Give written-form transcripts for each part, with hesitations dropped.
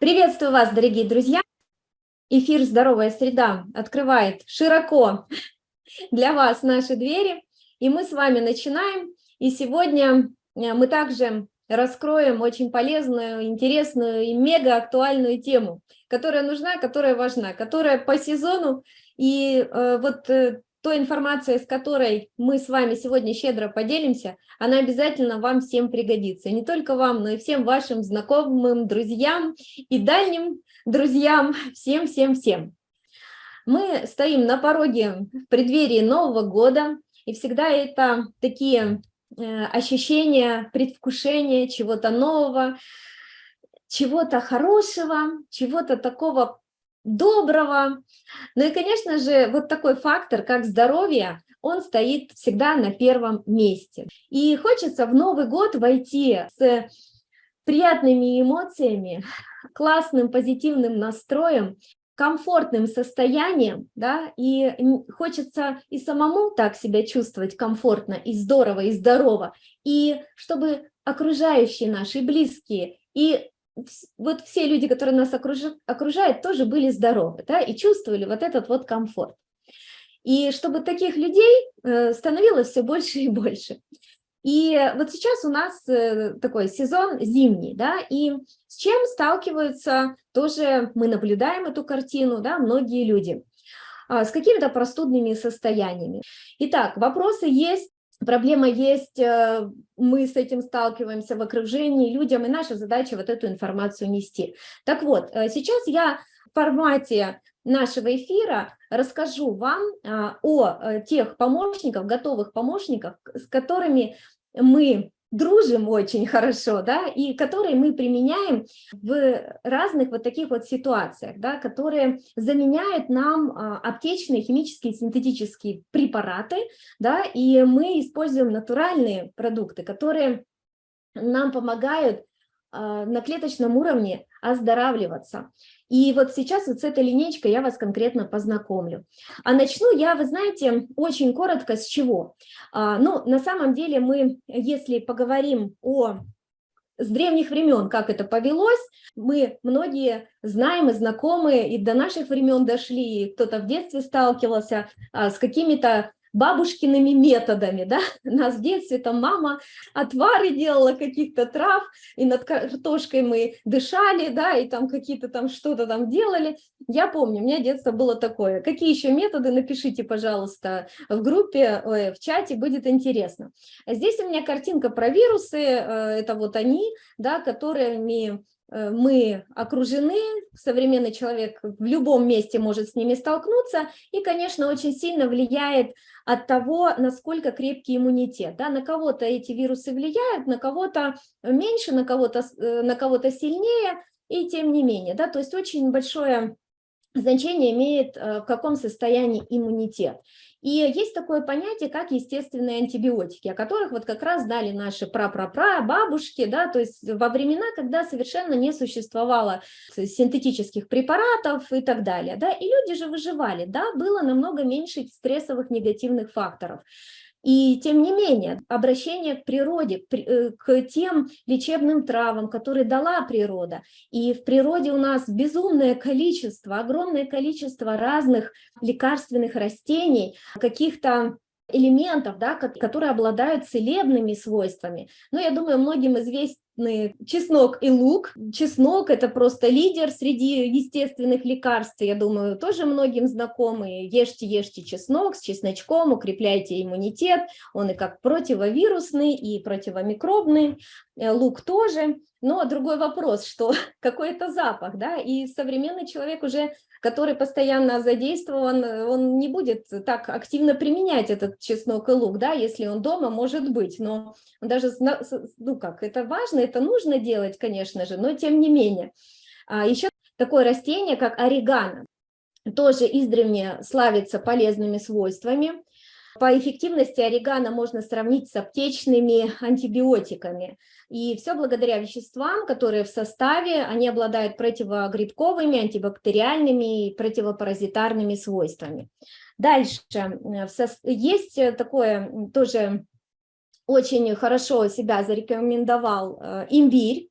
Приветствую вас, дорогие друзья! Эфир «Здоровая среда» открывает широко для вас наши двери, и мы с вами начинаем. И сегодня мы также раскроем очень полезную, интересную и мега актуальную тему, которая нужна, которая важна, которая по сезону. И той информацией, с которой мы с вами сегодня щедро поделимся, она обязательно вам всем пригодится. И не только вам, но и всем вашим знакомым, друзьям и дальним друзьям, всем-всем-всем. Мы стоим на пороге в преддверии Нового года, и всегда это такие ощущения, предвкушения чего-то нового, чего-то хорошего, чего-то такого доброго. Ну и, конечно же, вот такой фактор, как здоровье, он стоит всегда на первом месте. И хочется в Новый год войти с приятными эмоциями, классным позитивным настроем, комфортным состоянием, да, и хочется и самому так себя чувствовать комфортно, и здорово, и здорово, и чтобы окружающие наши, близкие, и вот все люди, которые нас окружают, тоже были здоровы, да, и чувствовали вот этот вот комфорт. И чтобы таких людей становилось все больше и больше. И вот сейчас у нас такой сезон зимний, да, и с чем сталкиваются, тоже мы наблюдаем эту картину, да, многие люди, с какими-то простудными состояниями. Итак, вопросы есть, проблема есть, мы с этим сталкиваемся в окружении людям, и наша задача вот эту информацию нести. Так вот, сейчас я в формате нашего эфира расскажу вам о тех помощниках, готовых помощниках, с которыми мы дружим очень хорошо, да, и которые мы применяем в разных вот таких вот ситуациях, да, которые заменяют нам аптечные, химические, синтетические препараты, да, и мы используем натуральные продукты, которые нам помогают на клеточном уровне оздоравливаться. И вот сейчас вот с этой линейкой я вас конкретно познакомлю. А начну я, вы знаете, очень коротко с чего. Ну, на самом деле мы, если поговорим с древних времен, как это повелось, мы многие знаем и знакомы, и до наших времен дошли, и кто-то в детстве сталкивался с какими-то бабушкиными методами, да, у нас в детстве там мама отвары делала каких-то трав, и над картошкой мы дышали, да, и там какие-то там что-то там делали. Я помню, у меня детство было такое. Какие еще методы, напишите, пожалуйста, в группе, в чате, будет интересно. Здесь у меня картинка про вирусы, это вот они, да, которыми мы окружены, современный человек в любом месте может с ними столкнуться, и, конечно, очень сильно влияет от того, насколько крепкий иммунитет. Да? На кого-то эти вирусы влияют, на кого-то меньше, на кого-то сильнее, и тем не менее. Да? То есть очень большое значение имеет, в каком состоянии иммунитет. И есть такое понятие, как естественные антибиотики, о которых вот как раз знали наши бабушки, да, то есть во времена, когда совершенно не существовало синтетических препаратов и так далее, да, и люди же выживали, да, было намного меньше стрессовых негативных факторов. И тем не менее, обращение к природе, к тем лечебным травам, которые дала природа. И в природе у нас безумное количество, огромное количество разных лекарственных растений, каких-то элементов, да, которые обладают целебными свойствами. Но я думаю, многим известны чеснок и лук. Чеснок – это просто лидер среди естественных лекарств. Я думаю, тоже многим знакомы. Ешьте чеснок, с чесночком укрепляйте иммунитет. Он и как противовирусный, и противомикробный. Лук тоже. Но другой вопрос, что какой это запах, да? И современный человек уже, который постоянно задействован, он не будет так активно применять этот чеснок и лук, да, если он дома, может быть, но даже, ну как, это важно, это нужно делать, конечно же, но тем не менее. Еще такое растение, как орегано, тоже издревле славится полезными свойствами. По эффективности орегано можно сравнить с аптечными антибиотиками. И все благодаря веществам, которые в составе, они обладают противогрибковыми, антибактериальными и противопаразитарными свойствами. Дальше есть такое тоже очень хорошо себя зарекомендовал имбирь.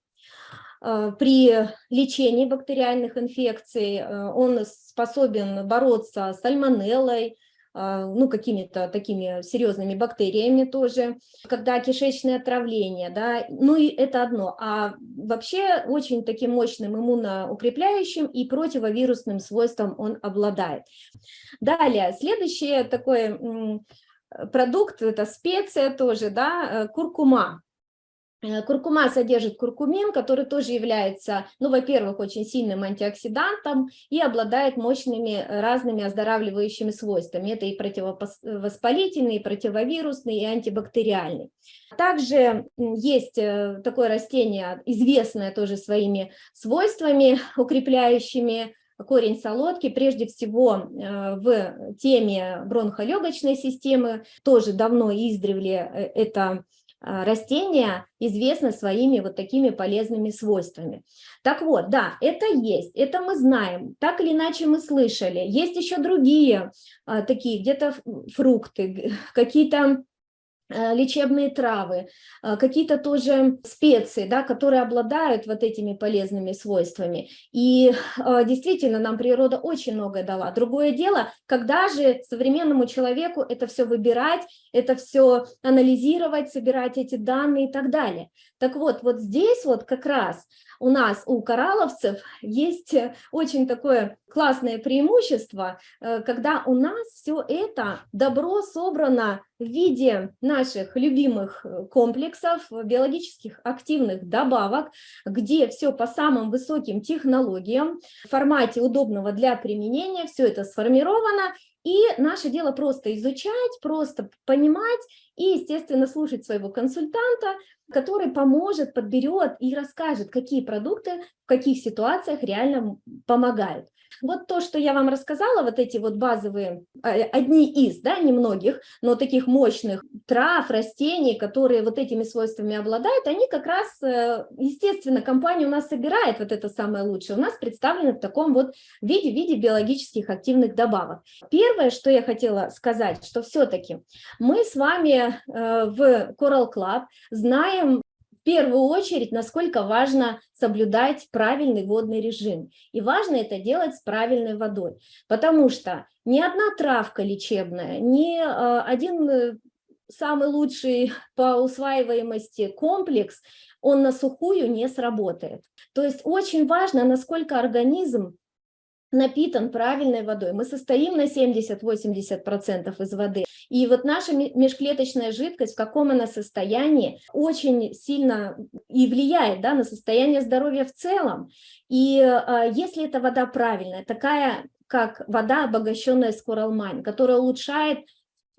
при лечении бактериальных инфекций, он способен бороться с сальмонеллой, ну, какими-то такими серьезными бактериями тоже, когда кишечное отравление, да, ну и это одно, а вообще очень таким мощным иммуноукрепляющим и противовирусным свойством он обладает. Далее, следующий такой продукт, это специя тоже, да, куркума. Куркума содержит куркумин, который тоже является, ну, во-первых, очень сильным антиоксидантом и обладает мощными разными оздоравливающими свойствами. Это и противовоспалительный, и противовирусный, и антибактериальный. Также есть такое растение, известное тоже своими свойствами укрепляющими, корень солодки, прежде всего в теме бронхолегочной системы, тоже давно издревле это растения известны своими вот такими полезными свойствами. Так вот, да, это есть, это мы знаем, так или иначе мы слышали. Есть еще другие такие где-то фрукты, какие-то лечебные травы, какие-то тоже специи, да, которые обладают вот этими полезными свойствами. И действительно, нам природа очень многое дала. Другое дело, когда же современному человеку это все выбирать, это все анализировать, собирать эти данные и так далее. Так вот, вот здесь вот как раз у нас, у коралловцев, есть очень такое классное преимущество, когда у нас все это добро собрано в виде наших любимых комплексов, биологических активных добавок, где все по самым высоким технологиям, в формате удобного для применения, все это сформировано, и наше дело просто изучать, просто понимать и, естественно, слушать своего консультанта, который поможет, подберет и расскажет, какие продукты в каких ситуациях реально помогают. Вот то, что я вам рассказала, вот эти вот базовые, одни из, да, немногих, но таких мощных трав, растений, которые вот этими свойствами обладают, они как раз, естественно, компания у нас собирает вот это самое лучшее. У нас представлено в таком вот виде биологических активных добавок. Первое, что я хотела сказать, что все-таки мы с вами в Coral Club знаем, в первую очередь, насколько важно соблюдать правильный водный режим. И важно это делать с правильной водой, потому что ни одна травка лечебная, ни один самый лучший по усваиваемости комплекс, он на сухую не сработает. То есть очень важно, насколько организм напитан правильной водой. Мы состоим на 70-80% из воды. И вот наша межклеточная жидкость, в каком она состоянии, очень сильно и влияет, да, на состояние здоровья в целом. И если эта вода правильная, такая как вода, обогащенная с Coral Mine, которая улучшает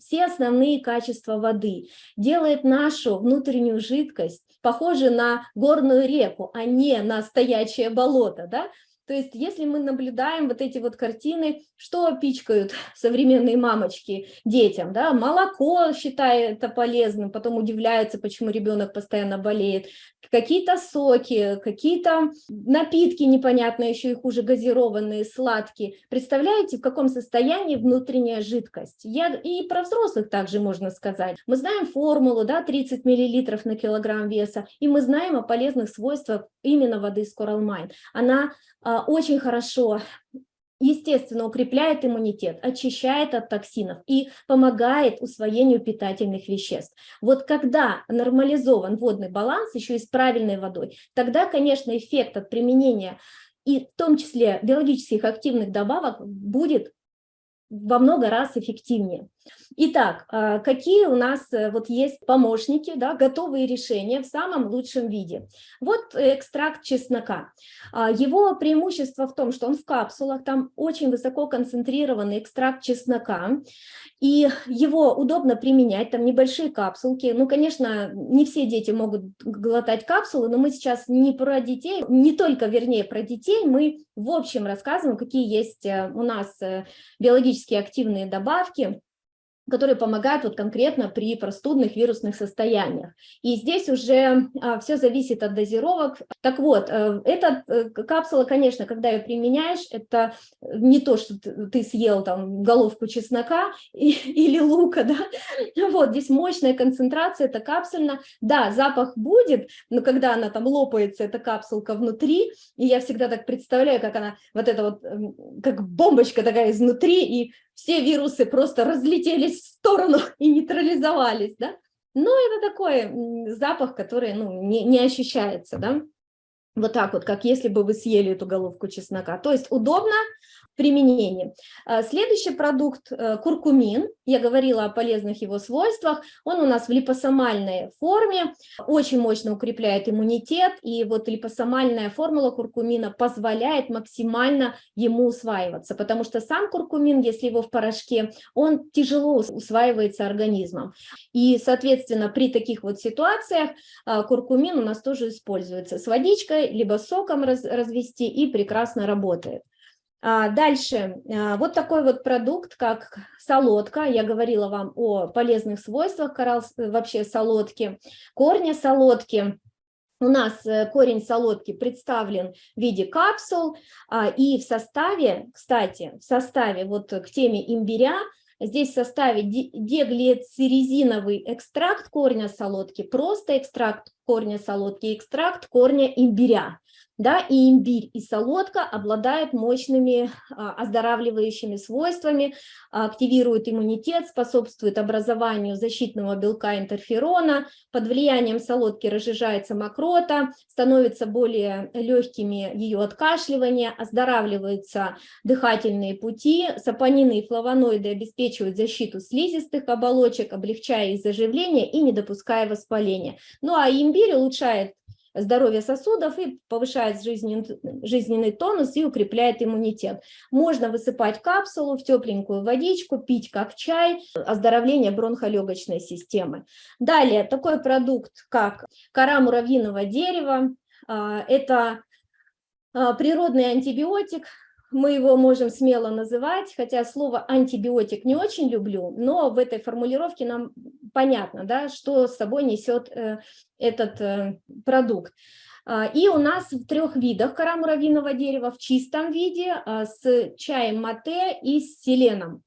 все основные качества воды, делает нашу внутреннюю жидкость похожей на горную реку, а не на стоячее болото, да? То есть если мы наблюдаем вот эти вот картины, что пичкают современные мамочки детям, да, молоко считают это полезным, потом удивляются, почему ребенок постоянно болеет, какие-то соки, какие-то напитки непонятные, еще и хуже газированные, сладкие. Представляете, в каком состоянии внутренняя жидкость? И про взрослых также можно сказать. Мы знаем формулу, да, 30 мл на килограмм веса, и мы знаем о полезных свойствах именно воды с Coral Mine. Она очень хорошо, естественно, укрепляет иммунитет, очищает от токсинов и помогает усвоению питательных веществ. Вот когда нормализован водный баланс, еще и с правильной водой, тогда, конечно, эффект от применения и в том числе биологических активных добавок будет во много раз эффективнее. Итак, какие у нас вот есть помощники, да, готовые решения в самом лучшем виде? Вот экстракт чеснока. Его преимущество в том, что он в капсулах, там очень высоко концентрированный экстракт чеснока, и его удобно применять, там небольшие капсулки. Ну, конечно, не все дети могут глотать капсулы, но мы сейчас не про детей, не только, вернее, про детей, мы в общем рассказываем, какие есть у нас биологически активные добавки, которые помогают вот конкретно при простудных вирусных состояниях. И здесь уже все зависит от дозировок. Так вот, эта капсула, конечно, когда ее применяешь, это не то, что ты съел там головку чеснока или лука, да, вот здесь мощная концентрация, это капсульно, да, запах будет, но когда она там лопается, эта капсулка внутри, и я всегда так представляю, как она, вот это вот, как бомбочка такая изнутри, и все вирусы просто разлетелись в сторону и нейтрализовались, да, но это такой запах, который, ну, не ощущается, да, вот так вот, как если бы вы съели эту головку чеснока, то есть удобно в применении. Следующий продукт куркумин, я говорила о полезных его свойствах, он у нас в липосомальной форме, очень мощно укрепляет иммунитет, и вот липосомальная формула куркумина позволяет максимально ему усваиваться, потому что сам куркумин, если его в порошке, он тяжело усваивается организмом, и, соответственно, при таких вот ситуациях куркумин у нас тоже используется с водичкой, либо соком развести, и прекрасно работает. Дальше, вот такой вот продукт, как солодка. Я говорила вам о полезных свойствах вообще солодки, корня солодки. У нас корень солодки представлен в виде капсул, и в составе, кстати, в составе вот к теме имбиря, здесь в составе деглицеризиновый экстракт корня солодки, просто экстракт корня солодки, экстракт корня имбиря. Да, и имбирь, и солодка обладают мощными оздоравливающими свойствами, активируют иммунитет, способствуют образованию защитного белка интерферона, под влиянием солодки разжижается мокрота, становятся более легкими ее откашливания, оздоравливаются дыхательные пути, сапонины и флавоноиды обеспечивают защиту слизистых оболочек, облегчая их заживление и не допуская воспаления. Ну а имбирь улучшает здоровье сосудов и повышает жизненный тонус и укрепляет иммунитет. Можно высыпать капсулу в тепленькую водичку, пить как чай, оздоровление бронхолегочной системы. Далее такой продукт, как кора муравьиного дерева, это природный антибиотик. Мы его можем смело называть, хотя слово антибиотик не очень люблю, но в этой формулировке нам понятно, да, что с собой несет этот продукт. И у нас в 3 видах кора муравьиного дерева: в чистом виде, с чаем мате и с селеном.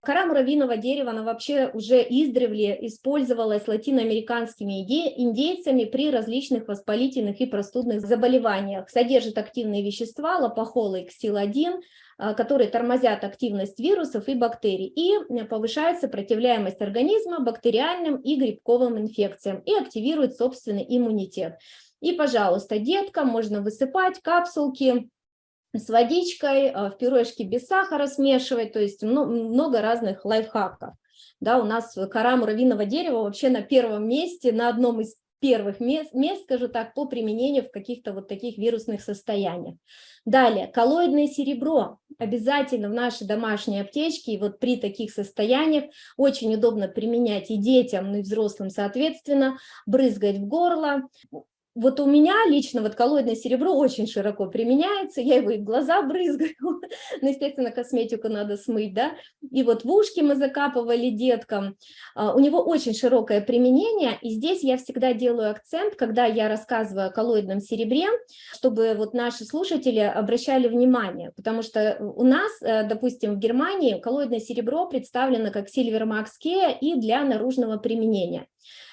Кора муравьиного дерева, она вообще уже издревле использовалась латиноамериканскими индейцами при различных воспалительных и простудных заболеваниях. Содержит активные вещества лопохол и ксил-1, которые тормозят активность вирусов и бактерий и повышают сопротивляемость организма бактериальным и грибковым инфекциям и активируют собственный иммунитет. И, пожалуйста, деткам можно высыпать капсулки с водичкой, в пюрешке без сахара смешивать, то есть много разных лайфхаков. Да, у нас кора муравьиного дерева вообще на первом месте, на одном из первых мест, скажу так, по применению в каких-то вот таких вирусных состояниях. Далее, коллоидное серебро обязательно в нашей домашней аптечке, и вот при таких состояниях очень удобно применять и детям, ну и взрослым соответственно, брызгать в горло. Вот у меня лично вот коллоидное серебро очень широко применяется, я его и в глаза брызгаю, но, естественно, косметику надо смыть, да, и вот в ушки мы закапывали деткам. У него очень широкое применение, и здесь я всегда делаю акцент, когда я рассказываю о коллоидном серебре, чтобы вот наши слушатели обращали внимание, потому что у нас, допустим, в Германии коллоидное серебро представлено как Silver Max Kea и для наружного применения.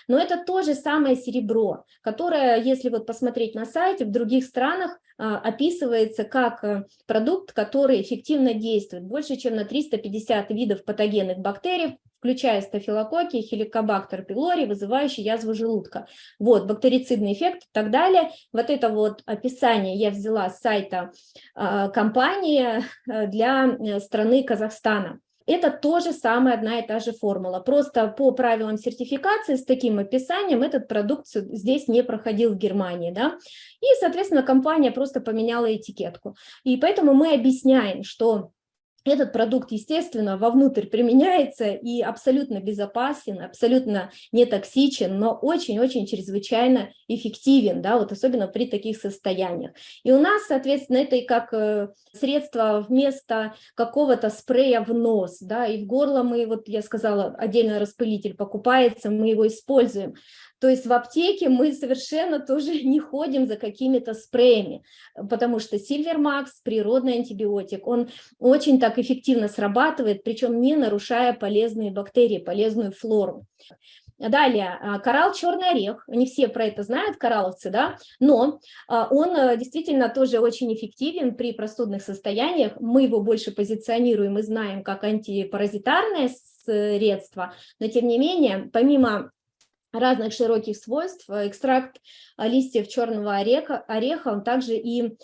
Но это то же самое серебро, которое, если вот посмотреть на сайте, в других странах описывается как продукт, который эффективно действует больше, чем на 350 видов патогенных бактерий, включая стафилококки, хеликобактер пилори, вызывающие язву желудка. Вот, бактерицидный эффект и так далее. Вот это вот описание я взяла с сайта компании для страны Казахстана. Это тоже самая одна и та же формула. Просто по правилам сертификации с таким описанием этот продукт здесь не проходил в Германии. Да? И, соответственно, компания просто поменяла этикетку. И поэтому мы объясняем, что Этот продукт, естественно, вовнутрь применяется и абсолютно безопасен, абсолютно не токсичен, но очень-очень чрезвычайно эффективен, да, вот особенно при таких состояниях. И у нас, соответственно, это и как средство вместо какого-то спрея в нос, да, и в горло мы, вот я сказала, отдельно распылитель покупается, мы его используем. То есть в аптеке мы совершенно тоже не ходим за какими-то спреями, потому что Сильвермакс, природный антибиотик, он очень так эффективно срабатывает, причем не нарушая полезные бактерии, полезную флору. Далее, коралл черный орех, не все про это знают, коралловцы, да, но он действительно тоже очень эффективен при простудных состояниях. Мы его больше позиционируем и знаем как антипаразитарное средство, но тем не менее, помимо разных широких свойств, экстракт листьев черного ореха, он также и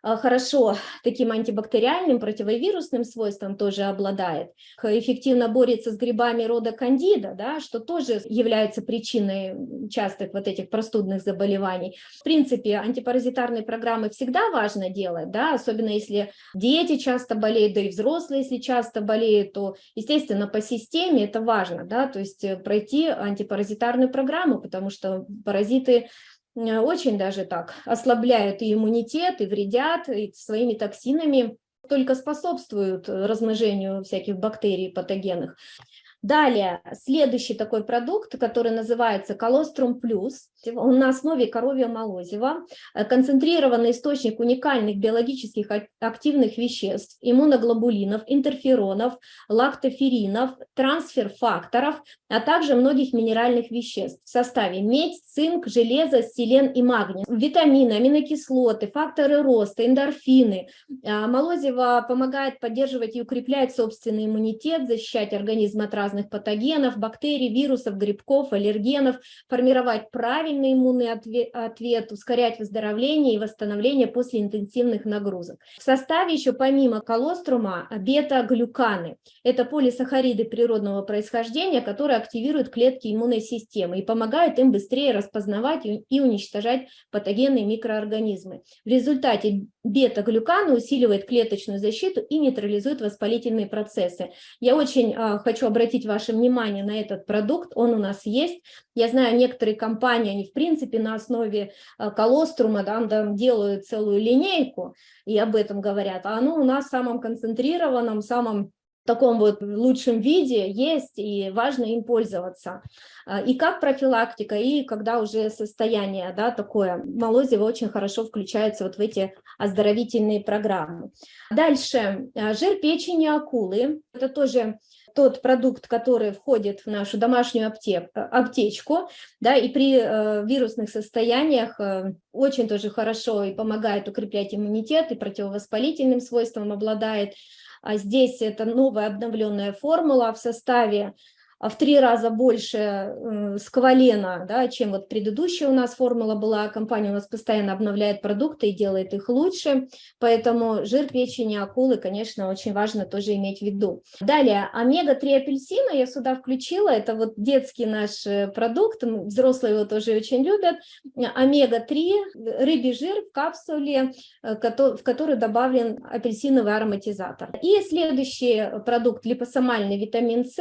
хорошо таким антибактериальным, противовирусным свойством тоже обладает. Эффективно борется с грибами рода кандида, да, что тоже является причиной частых вот этих простудных заболеваний. В принципе, антипаразитарные программы всегда важно делать, да, особенно если дети часто болеют, да и взрослые, если часто болеют, то, естественно, по системе это важно, да, то есть пройти антипаразитарную программу, потому что паразиты очень даже так ослабляют и иммунитет, и вредят, и своими токсинами только способствуют размножению всяких бактерий патогенных. Далее, следующий такой продукт, который называется Колострум Плюс, он на основе коровьего молозива, концентрированный источник уникальных биологических активных веществ, иммуноглобулинов, интерферонов, лактоферинов, трансфер-факторов, а также многих минеральных веществ в составе медь, цинк, железо, селен и магний, витамины, аминокислоты, факторы роста, эндорфины. Молозиво помогает поддерживать и укреплять собственный иммунитет, защищать организм от разных патогенов, бактерий, вирусов, грибков, аллергенов, формировать правильный иммунный ответ, ускорять выздоровление и восстановление после интенсивных нагрузок. В составе еще помимо колострума бета-глюканы. Это полисахариды природного происхождения, которые активируют клетки иммунной системы и помогают им быстрее распознавать и уничтожать патогенные микроорганизмы. В результате бета-глюканы усиливает клеточную защиту и нейтрализует воспалительные процессы. Я очень хочу обратить ваше внимание на этот продукт, он у нас есть. Я знаю, некоторые компании, они в принципе на основе колострума там делают целую линейку и об этом говорят, а оно у нас в самом концентрированном, самом таком вот лучшем виде есть, и важно им пользоваться. И как профилактика, и когда уже состояние, да, такое, молозиво очень хорошо включается вот в эти оздоровительные программы. Дальше, жир печени акулы, это тоже тот продукт, который входит в нашу домашнюю аптечку, да, и при вирусных состояниях очень тоже хорошо и помогает укреплять иммунитет, и противовоспалительным свойством обладает. А здесь это новая обновленная формула в составе в 3 раза больше сквалена, да, чем вот предыдущая у нас формула была. Компания у нас постоянно обновляет продукты и делает их лучше, поэтому жир печени акулы, конечно, очень важно тоже иметь в виду. Далее, омега-3 апельсина я сюда включила, это вот детский наш продукт, взрослые его тоже очень любят. Омега-3, рыбий жир в капсуле, в который добавлен апельсиновый ароматизатор. И следующий продукт, липосомальный витамин С,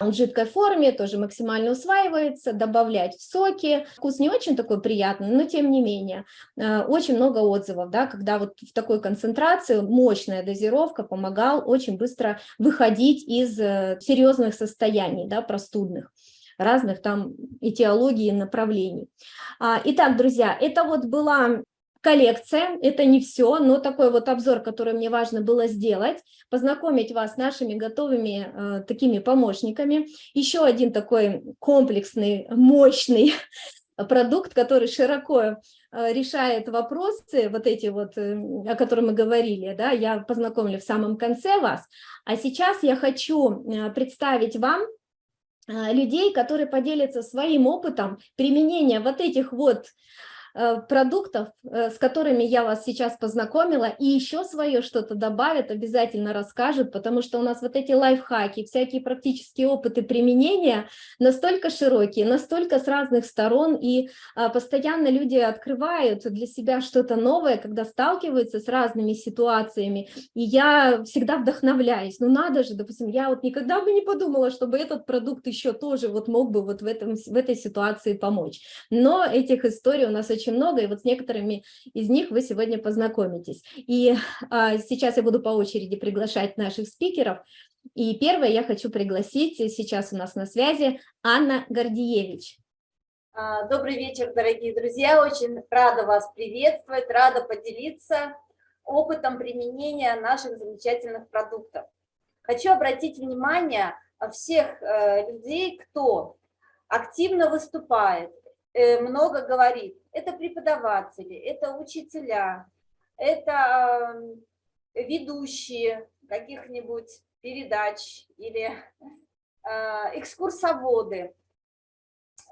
он в жидкой форме, тоже максимально усваивается, добавлять в соки. Вкус не очень такой приятный, но тем не менее. Очень много отзывов, да, когда вот в такой концентрации мощная дозировка помогал очень быстро выходить из серьезных состояний, да, простудных, разных там этиологий и направлений. Итак, друзья, это вот была коллекция, это не все, но такой вот обзор, который мне важно было сделать, познакомить вас с нашими готовыми такими помощниками. Еще один такой комплексный, мощный продукт, который широко решает вопросы, вот эти вот, о которых мы говорили, да, я познакомлю в самом конце вас. А сейчас я хочу представить вам людей, которые поделятся своим опытом применения вот этих вот продуктов, с которыми я вас сейчас познакомила, и еще свое что-то добавят, обязательно расскажут, потому что у нас вот эти лайфхаки, всякие практические опыты применения настолько широкие, настолько с разных сторон, и постоянно люди открывают для себя что-то новое, когда сталкиваются с разными ситуациями, и я всегда вдохновляюсь. Ну надо же, допустим, я вот никогда бы не подумала, чтобы этот продукт еще тоже вот мог бы вот в этой ситуации помочь. Но этих историй у нас очень много, и вот с некоторыми из них вы сегодня познакомитесь. И сейчас я буду по очереди приглашать наших спикеров. И первое я хочу пригласить, сейчас у нас на связи Анна Гордиевич. Добрый вечер, дорогие друзья. Очень рада вас приветствовать, рада поделиться опытом применения наших замечательных продуктов. Хочу обратить внимание всех людей, кто активно выступает, много говорит. Это преподаватели, это учителя, это ведущие каких-нибудь передач или экскурсоводы.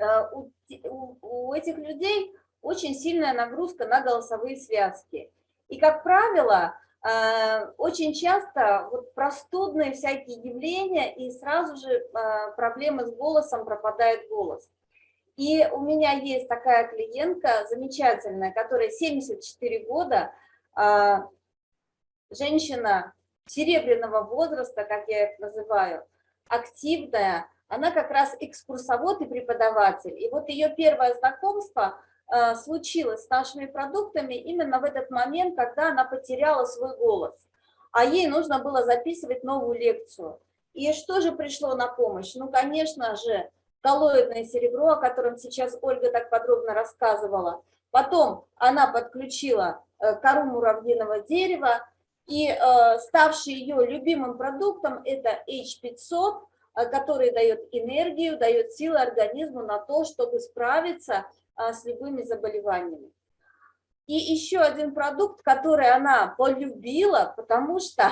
У этих людей очень сильная нагрузка на голосовые связки. И, как правило, очень часто вот простудные всякие явления, и сразу же проблемы с голосом, пропадает голос. И у меня есть такая клиентка замечательная, которая 74 года, женщина серебряного возраста, как я их называю, активная, она как раз экскурсовод и преподаватель. И вот ее первое знакомство случилось с нашими продуктами именно в этот момент, когда она потеряла свой голос. А ей нужно было записывать новую лекцию. И что же пришло на помощь? Ну, конечно же, коллоидное серебро, о котором сейчас Ольга так подробно рассказывала. Потом она подключила кору муравьиного дерева, и ставший ее любимым продуктом это H500, который дает энергию, дает силы организму на то, чтобы справиться с любыми заболеваниями. И еще один продукт, который она полюбила, потому что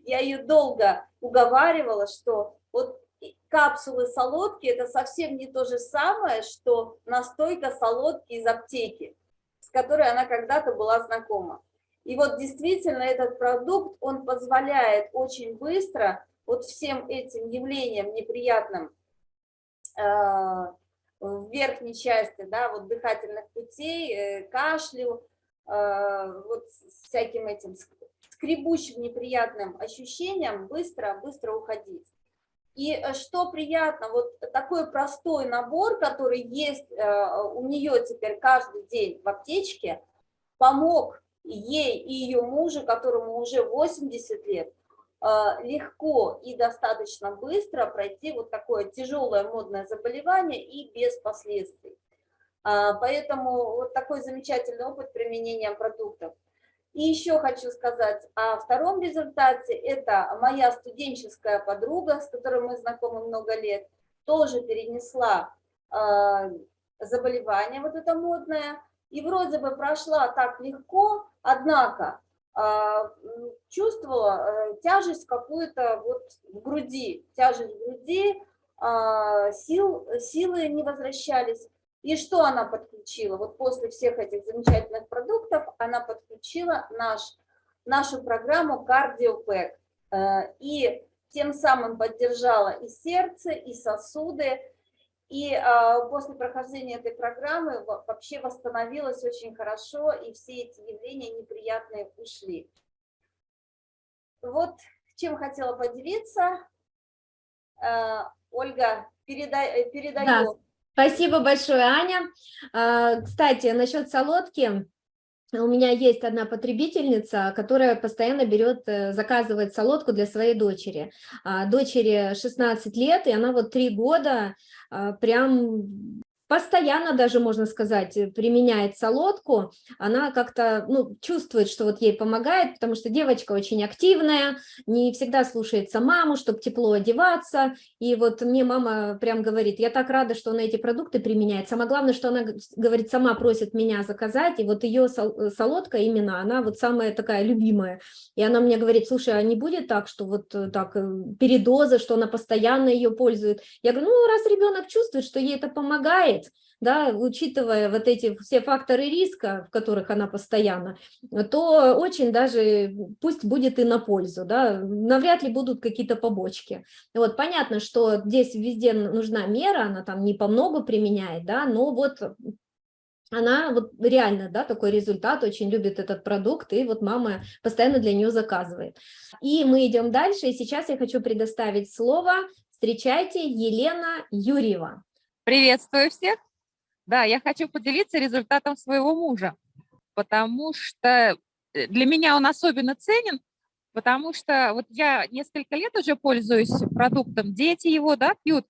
я ее долго уговаривала, что вот капсулы солодки – это совсем не то же самое, что настойка солодки из аптеки, с которой она когда-то была знакома. И вот действительно этот продукт, он позволяет очень быстро вот всем этим явлениям неприятным в верхней части, да, вот дыхательных путей, кашлю, вот всяким этим скребущим неприятным ощущениям быстро уходить. И что приятно, вот такой простой набор, который есть у нее теперь каждый день в аптечке, помог ей и ее мужу, которому уже 80 лет, легко и достаточно быстро пройти вот такое тяжелое модное заболевание и без последствий. Поэтому вот такой замечательный опыт применения продуктов. И еще хочу сказать о втором результате. Это моя студенческая подруга, с которой мы знакомы много лет, тоже перенесла заболевание вот это модное. И вроде бы прошла так легко, однако чувствовала тяжесть какую-то вот в груди, силы не возвращались. И что она подключила? Вот после всех этих замечательных продуктов она подключила нашу программу Cardio-Pack. И тем самым поддержала и сердце, и сосуды. И после прохождения этой программы вообще восстановилась очень хорошо, и все эти явления неприятные ушли. Вот чем хотела поделиться. Ольга, передаю. Да. Спасибо большое, Аня. Кстати, насчет солодки. У меня есть одна потребительница, которая постоянно заказывает солодку для своей дочери. Дочери 16 лет, и она вот 3 года прям постоянно даже, можно сказать, применяет солодку. Она как-то чувствует, что вот ей помогает, потому что девочка очень активная, не всегда слушается маму, чтобы тепло одеваться. И вот мне мама прям говорит, я так рада, что она эти продукты применяет. Самое главное, что она, говорит, сама просит меня заказать, и вот ее солодка именно, она вот самая такая любимая. И она мне говорит, слушай, а не будет так, что вот так передоза, что она постоянно ее пользует? Я говорю, ну раз ребенок чувствует, что ей это помогает, нет, да, учитывая вот эти все факторы риска, в которых она постоянно, то очень даже пусть будет и на пользу, да, навряд ли будут какие-то побочки. Вот, понятно, что здесь везде нужна мера, она там не по много применяет, да, но вот она вот реально, да, такой результат, очень любит этот продукт, и вот мама постоянно для нее заказывает. И мы идем дальше, и сейчас я хочу предоставить слово, встречайте, Елена Юрьева. Приветствую всех. Да, я хочу поделиться результатом своего мужа, потому что для меня он особенно ценен, потому что вот я несколько лет уже пользуюсь продуктом, дети его, да, пьют,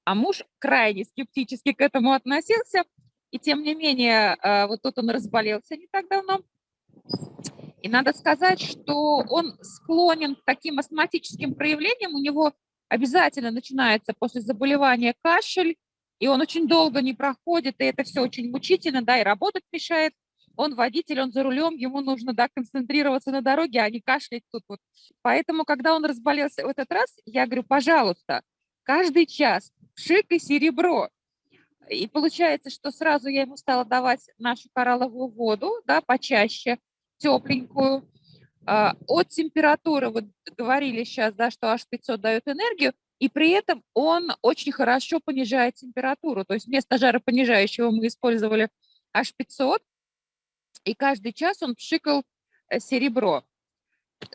а муж крайне скептически к этому относился, и тем не менее, вот тут он разболелся не так давно, и надо сказать, что он склонен к таким астматическим проявлениям, у него обязательно начинается после заболевания кашель, и он очень долго не проходит, и это все очень мучительно, да, и работать мешает. Он водитель, он за рулем, ему нужно, да, концентрироваться на дороге, а не кашлять тут вот. Поэтому, когда он разболелся в этот раз, я говорю, пожалуйста, каждый час пшик и серебро. И получается, что сразу я ему стала давать нашу коралловую воду, да, почаще, тепленькую. От температуры, вот говорили сейчас, да, что H500 дает энергию, и при этом он очень хорошо понижает температуру. То есть вместо жаропонижающего мы использовали H500, и каждый час он пшикал серебро.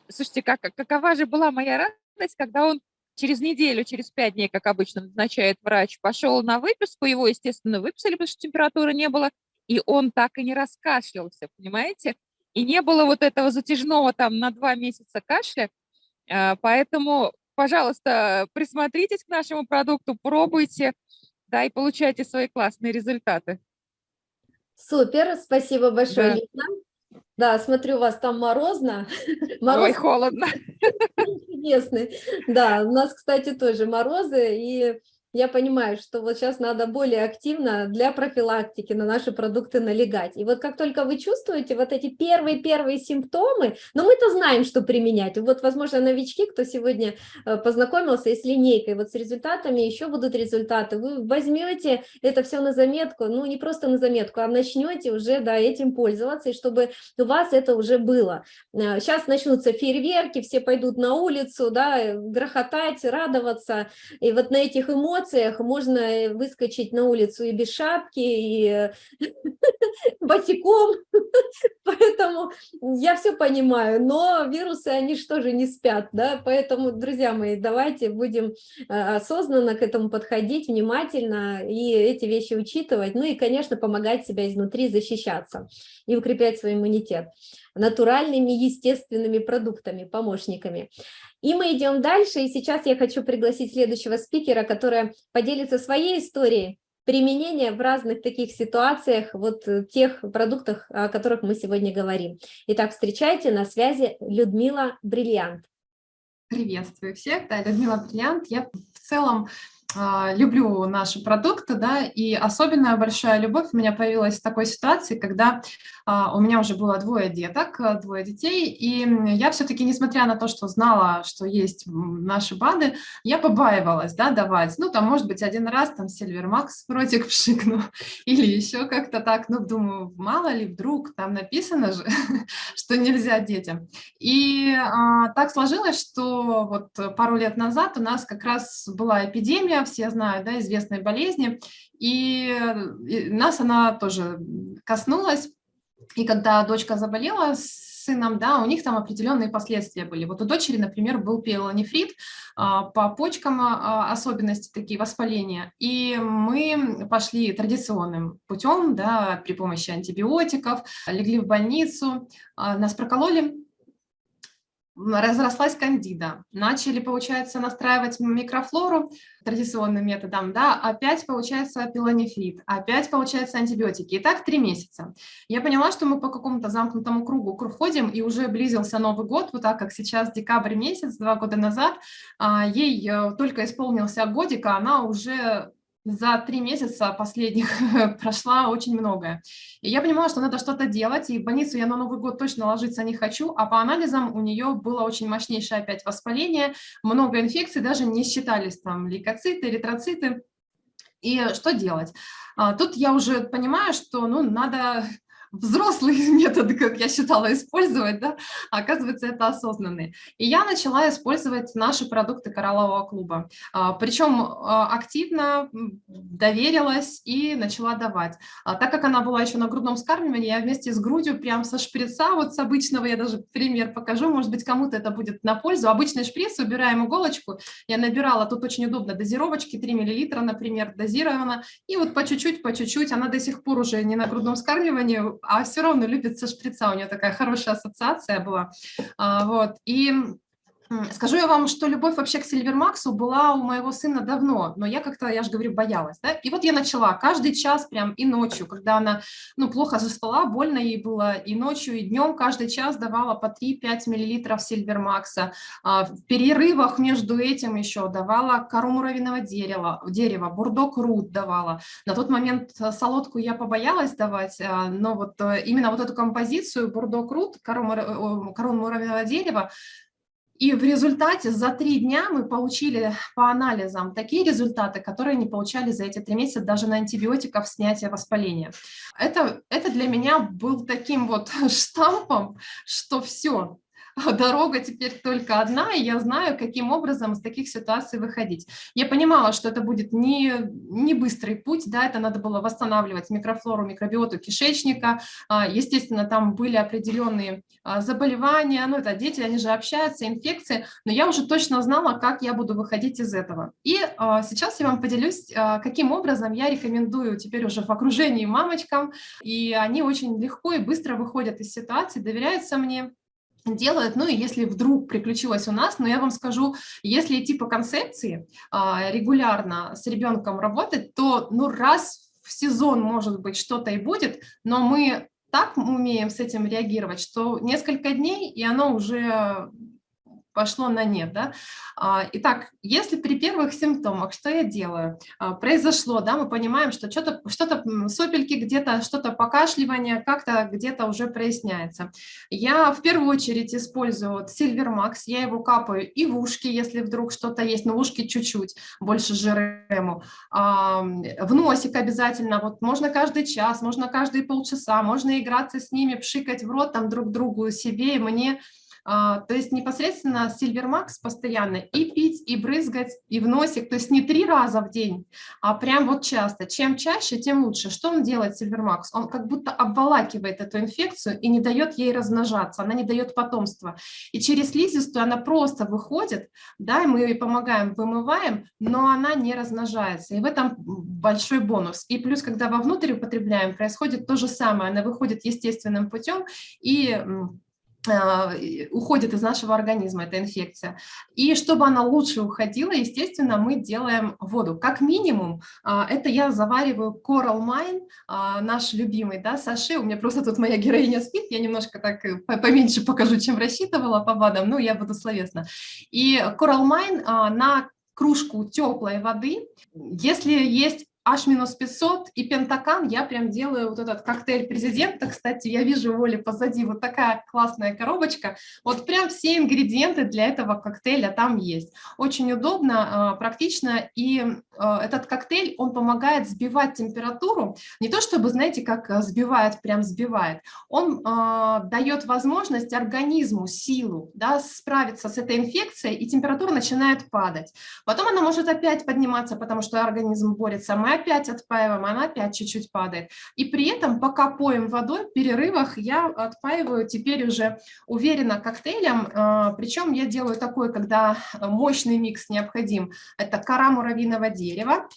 Слушайте, какова же была моя радость, когда он через неделю, через 5 дней, как обычно назначает врач, пошел на выписку, его, естественно, выписали, потому что температуры не было, и он так и не раскашлялся, понимаете? И не было вот этого затяжного там на 2 месяца кашля, поэтому, пожалуйста, присмотритесь к нашему продукту, пробуйте, да, и получайте свои классные результаты. Супер, спасибо большое, Да. Лена. Да, смотрю, у вас там морозно. Ой, холодно. Чудесный. Да, у нас, кстати, тоже морозы, и я понимаю, что вот сейчас надо более активно для профилактики на наши продукты налегать. И вот как только вы чувствуете вот эти первые симптомы, но мы-то знаем, что применять. И вот, возможно, новички, кто сегодня познакомился и с линейкой, вот с результатами, еще будут результаты. Вы возьмете это все на заметку, ну не просто на заметку, а начнете уже, да, этим пользоваться, и чтобы у вас это уже было. Сейчас начнутся фейерверки, все пойдут на улицу, да, грохотать, радоваться, и вот на этих эмоциях можно выскочить на улицу и без шапки, и босиком, поэтому я все понимаю, но вирусы, они что же не спят, да, поэтому, друзья мои, давайте будем осознанно к этому подходить, внимательно, и эти вещи учитывать, ну и, конечно, помогать себя изнутри защищаться и укреплять свой иммунитет натуральными, естественными продуктами, помощниками. И мы идем дальше, и сейчас я хочу пригласить следующего спикера, которая поделится своей историей применения в разных таких ситуациях, вот тех продуктах, о которых мы сегодня говорим. Итак, встречайте, на связи Людмила Бриллиант. Приветствую всех, да, Людмила Бриллиант. Я в целом люблю наши продукты, да, и особенно большая любовь у меня появилась в такой ситуации, когда у меня уже было 2 деток, 2 детей, и я все-таки, несмотря на то, что знала, что есть наши БАДы, я побаивалась, да, давать, ну, там, может быть, один раз там Сильвермакс ротик пшикну или еще как-то так, ну, думаю, мало ли, вдруг там написано же, что нельзя детям. И так сложилось, что вот пару лет назад у нас как раз была эпидемия, все знают, да, известной болезни, и нас она тоже коснулась. И когда дочка заболела с сыном, да, у них там определенные последствия были. Вот у дочери, например, был пиелонефрит, по почкам особенности такие, воспаления. И мы пошли традиционным путем, да, при помощи антибиотиков, легли в больницу, нас прокололи. Разрослась кандида, начали, получается, настраивать микрофлору традиционным методом, да, опять, получается, пиелонефрит, опять, получается, антибиотики. И так 3 месяца. Я поняла, что мы по какому-то замкнутому кругу ходим, и уже близился Новый год, вот так как сейчас декабрь месяц, 2 года назад, ей только исполнился годик, а она уже за 3 месяца последних прошла очень многое. И я понимала, что надо что-то делать, и в больницу я на Новый год точно ложиться не хочу, а по анализам у нее было очень мощнейшее опять воспаление, много инфекций, даже не считались там лейкоциты, эритроциты. И что делать? Тут я уже понимаю, что надо взрослые методы, как я считала, использовать, да, а оказывается, это осознанные. И я начала использовать наши продукты кораллового клуба. Причем активно доверилась и начала давать. Так как она была еще на грудном вскармливании, я вместе с грудью прям со шприца, вот с обычного, я даже пример покажу, может быть, кому-то это будет на пользу. Обычный шприц, убираем иголочку, я набирала, тут очень удобно, дозировочки, 3 мл, например, дозировано, и вот по чуть-чуть, она до сих пор уже не на грудном вскармливании, а все равно любит со шприца, у нее такая хорошая ассоциация была. Вот. И скажу я вам, что любовь вообще к Сильвермаксу была у моего сына давно, но я как-то, я же говорю, боялась. Да? И вот я начала каждый час прям и ночью, когда она плохо спала, больно ей было, и ночью, и днем каждый час давала по 3-5 мл Сильвермакса. В перерывах между этим еще давала кору муравьиного дерева, бурдок рут давала. На тот момент солодку я побоялась давать, но вот именно вот эту композицию бурдок рут, кору муравьиного дерева. И в результате за 3 дня мы получили по анализам такие результаты, которые не получали за эти 3 месяца даже на антибиотиках снятия воспаления. Это для меня был таким вот штампом, что все. Дорога теперь только одна, и я знаю, каким образом из таких ситуаций выходить. Я понимала, что это будет не быстрый путь, да, это надо было восстанавливать микрофлору, микробиоту кишечника. Естественно, там были определенные заболевания, это дети, они же общаются, инфекции, но я уже точно знала, как я буду выходить из этого. И сейчас я вам поделюсь, каким образом я рекомендую теперь уже в окружении мамочкам, и они очень легко и быстро выходят из ситуации, доверяются мне, делают, и если вдруг приключилось у нас, но я вам скажу, если идти по концепции, регулярно с ребенком работать, то, раз в сезон, может быть, что-то и будет, но мы так умеем с этим реагировать, что несколько дней, и оно уже пошло на нет, да. Итак, если при первых симптомах, что я делаю? Произошло, да, мы понимаем, что что-то сопельки где-то, что-то покашливание, как-то где-то уже проясняется. Я в первую очередь использую Сильвермакс, я его капаю и в ушки, если вдруг что-то есть, но в ушки чуть-чуть, больше жирему. В носик обязательно, вот можно каждый час, можно каждые полчаса, можно играться с ними, пшикать в рот там друг другу, себе и мне. То есть непосредственно Сильвермакс постоянно и пить, и брызгать, и в носик, то есть не 3 раза в день, а прям вот часто. Чем чаще, тем лучше. Что он делает, Сильвермакс? Он как будто обволакивает эту инфекцию и не дает ей размножаться, она не дает потомства. И через слизистую она просто выходит, да, и мы ей помогаем, вымываем, но она не размножается. И в этом большой бонус. И плюс, когда вовнутрь употребляем, происходит то же самое. Она выходит естественным путем и уходит из нашего организма эта инфекция. И чтобы она лучше уходила, естественно, мы делаем воду. Как минимум, это я завариваю Coral Mine, наш любимый, да, саши. У меня просто тут моя героиня спит, я немножко так поменьше покажу, чем рассчитывала по БАДам, но я буду словесно. И Coral Mine на кружку теплой воды, если есть H-500 и пентакан, я прям делаю вот этот коктейль президента. Кстати, я вижу у Оли позади вот такая классная коробочка. Вот прям все ингредиенты для этого коктейля там есть. Очень удобно, практично. И этот коктейль, он помогает сбивать температуру. Не то чтобы, знаете, как сбивает, прям сбивает. Он дает возможность организму силу, да, справиться с этой инфекцией, и температура начинает падать. Потом она может опять подниматься, потому что организм борется. Мы опять отпаиваем, она опять чуть-чуть падает. И при этом, пока поем водой, в перерывах я отпаиваю теперь уже уверенно коктейлем. Причем я делаю такой, когда мощный микс необходим. Это кора муравьиного дерева,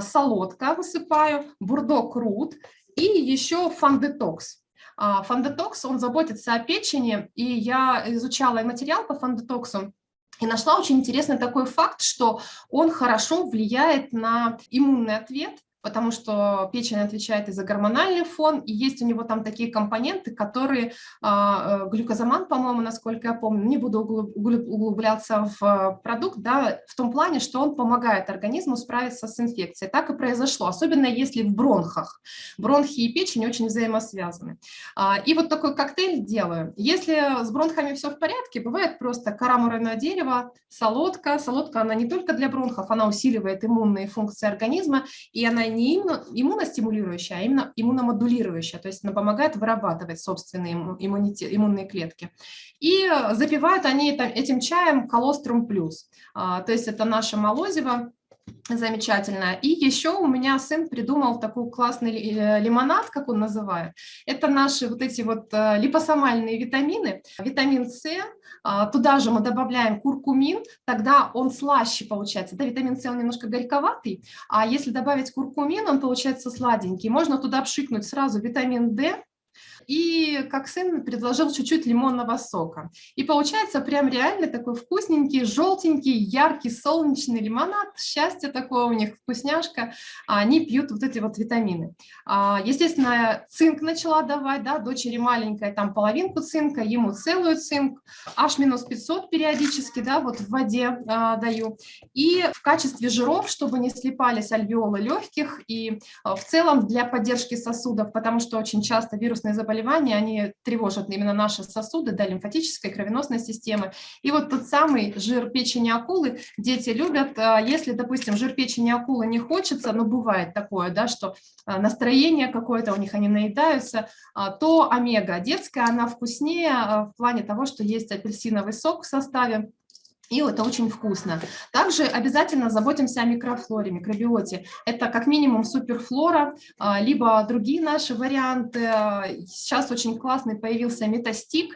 солодка высыпаю, бурдок рут и еще фан-детокс. Фан-детокс, он заботится о печени, и я изучала материал по фан-детоксу, и нашла очень интересный такой факт, что он хорошо влияет на иммунный ответ, потому что печень отвечает и за гормональный фон, и есть у него там такие компоненты, которые, глюкозаман, по-моему, насколько я помню, не буду углубляться в продукт, да, в том плане, что он помогает организму справиться с инфекцией. Так и произошло, особенно если в бронхах. Бронхи и печень очень взаимосвязаны. И вот такой коктейль делаю. Если с бронхами все в порядке, бывает просто кора муравьиного дерева, солодка. Солодка, она не только для бронхов, она усиливает иммунные функции организма, и она не иммуностимулирующая, а именно иммуномодулирующая, то есть она помогает вырабатывать собственные иммунные клетки. И запивают они этим чаем колострум плюс, то есть это наше молозиво, замечательно. И еще у меня сын придумал такой классный лимонад, как он называет. Это наши вот эти вот липосомальные витамины, витамин С. Туда же мы добавляем куркумин, тогда он слаще получается. Да, витамин С, он немножко горьковатый, а если добавить куркумин, он получается сладенький. Можно туда пшикнуть сразу витамин D. И, как сын предложил, чуть-чуть лимонного сока. И получается прям реально такой вкусненький, желтенький, яркий, солнечный лимонад. Счастье такое у них, вкусняшка. Они пьют вот эти вот витамины. Естественно, цинк начала давать, да, дочери маленькой, там половинку цинка, ему целую цинк, H-500 периодически, да, вот в воде даю. И в качестве жиров, чтобы не слипались альвеолы легких, и в целом для поддержки сосудов, потому что очень часто вирусные заболевания, они тревожат именно наши сосуды, да, лимфатической, кровеносной системы. И вот тот самый жир печени акулы дети любят. Если, допустим, жир печени акулы не хочется, но бывает такое, да, что настроение какое-то у них, они наедаются, то омега детская, она вкуснее в плане того, что есть апельсиновый сок в составе. И это очень вкусно. Также обязательно заботимся о микрофлоре, микробиоте. Это как минимум суперфлора, либо другие наши варианты. Сейчас очень классный появился метастик,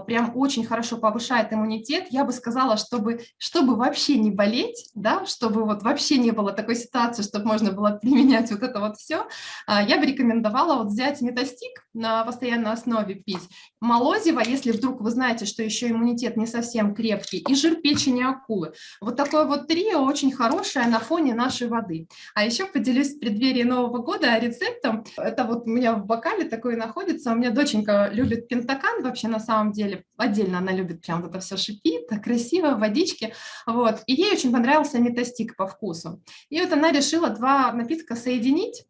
прям очень хорошо повышает иммунитет. Я бы сказала, чтобы вообще не болеть, да, чтобы вот вообще не было такой ситуации, чтобы можно было применять вот это вот все, я бы рекомендовала вот взять метастик на постоянной основе пить. Молозиво, если вдруг вы знаете, что еще иммунитет не совсем крепкий, и жир печени акулы. Вот такое вот трио очень хорошее на фоне нашей воды. А еще поделюсь в преддверии Нового года рецептом. Это вот у меня в бокале такой находится. У меня доченька любит пентакан вообще на самом деле. Отдельно она любит прям вот это все шипит, так красиво, в водичке. Вот. И ей очень понравился метастик по вкусу. И вот она решила два напитка соединить.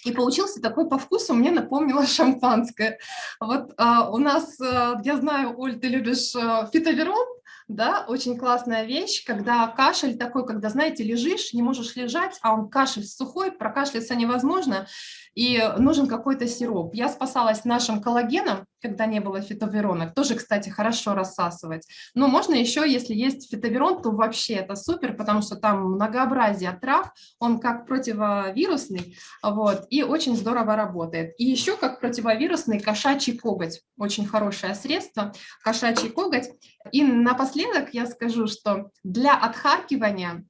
И получился такой по вкусу, мне напомнило шампанское. Вот у нас, я знаю, Оль, ты любишь фитоверон, да, очень классная вещь, когда кашель такой, когда, знаете, лежишь, не можешь лежать, а он кашель сухой, прокашляться невозможно, и нужен какой-то сироп. Я спасалась нашим коллагеном, когда не было фитоверона, тоже, кстати, хорошо рассасывать. Но можно еще, если есть фитоверон, то вообще это супер, потому что там многообразие трав, он как противовирусный, вот, и очень здорово работает. И еще как противовирусный кошачий коготь, очень хорошее средство, кошачий коготь. И напоследок я скажу, что для отхаркивания